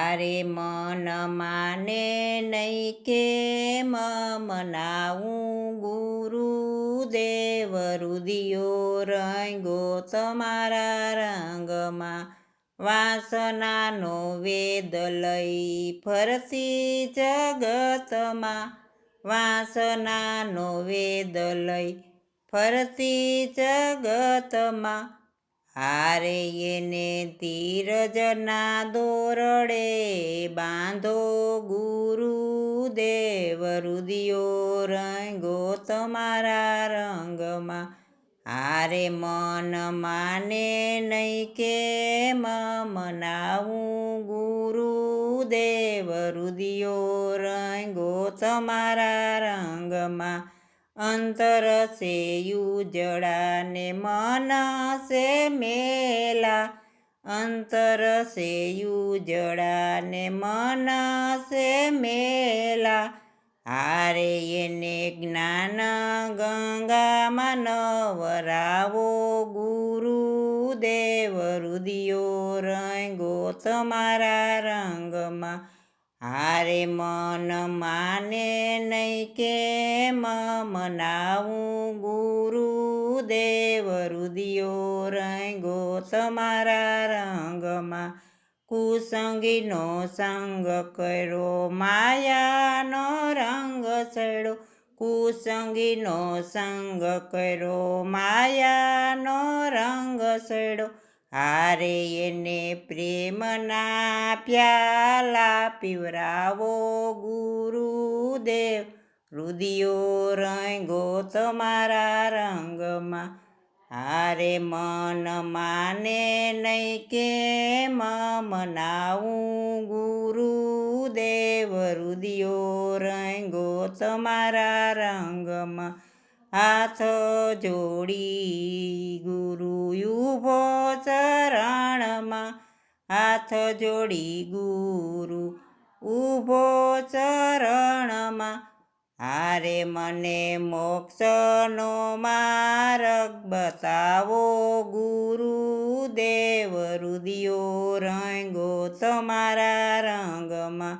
આરે મન માને નહીં કેમ મનાવું ગુરુદેવ રુદિયો રંગો તમારા રંગમાં વાસનાનો વેદ લઈ ફરતી જગતમાં વાસનાનો વેદ લઈ ફરતી જગતમાં હારે એને ધીરજના દોરડે બાંધો ગુરુદેવ રુદિયો રંગો તમારા રંગમાં હારે મન માને નહીં કેમ મનાવું ગુરુદેવ રુદિયો રંગો તમારા રંગમાં અંતર સે ઉજળા ને મન સે મેલા અંતર સે ઉજળા ને મન સે મેલા હારે એને જ્ઞાન ગંગામાં નવરાવો ગુરુદેવ રુદિયો રંગો તમારા રંગમાં હારે મન માને નહીં કેમ મનાવું ગુરુદેવ રુદિયો રંગો તમારા રંગમાં કુસંગીનો સંગ કર્યો માયાનો રંગ ચડ્યો કુસંગીનો સંગ કર્યો માયાનો રંગ ચડ્યો હારે એને પ્રેમના પ્યાલા પીવરાવો ગુરુદેવ રુદિયો રંગો તમારા રંગમાં હારે મન માને નહીં કેમ મનાવું ગુરુદેવ રુદિયો રંગો તમારા રંગમાં હાથ જોડી ગુરુ ઊભો ચરણમાં હાથ જોડી ગુરુ ઊભો ચરણમાં હારે મને મોક્ષનો માર્ગ બતાવો ગુરુદેવ રુદિયો રંગો તમારા રંગમાં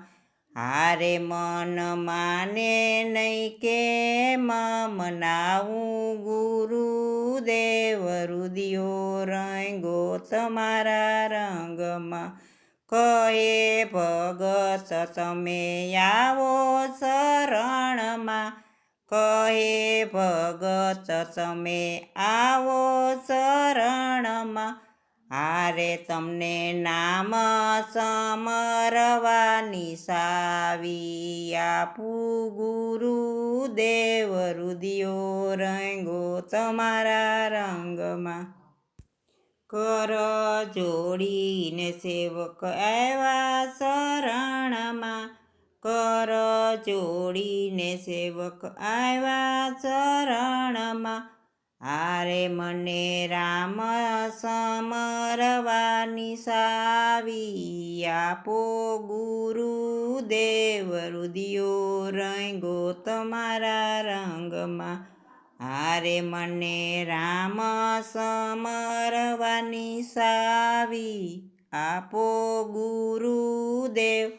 હારે મન માને નહીં કેમ મનાવું ગુરુદેવ રુદિયો રંગો તમારા રંગમાં કહે ભગત તમે આવો શરણમાં કહે ભગત તમે આવો શરણમાં હારે તમને નામ સમરવાની સાવી આપું ગુરુદેવ રુદિયો રંગો તમારા રંગમાં કર જોડીને સેવક આવ્યા શરણમાં કર જોડીને સેવક આવ્યા શરણમાં હારે મને રામ સમરવાની સાવી આપો ગુરુદેવ રુદિયો રંગો તમારા રંગમાં હારે મને રામ સમરવાની સાવી આપો ગુરુદેવ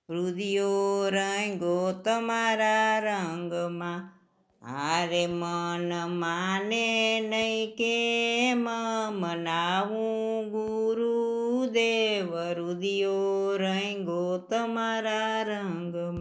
રુદિયો રંગો તમારા રંગમાં હારે મન માને નહીં કેમ મનાવું ગુરુદેવ રુદિયો રંગો તમારા રંગમાં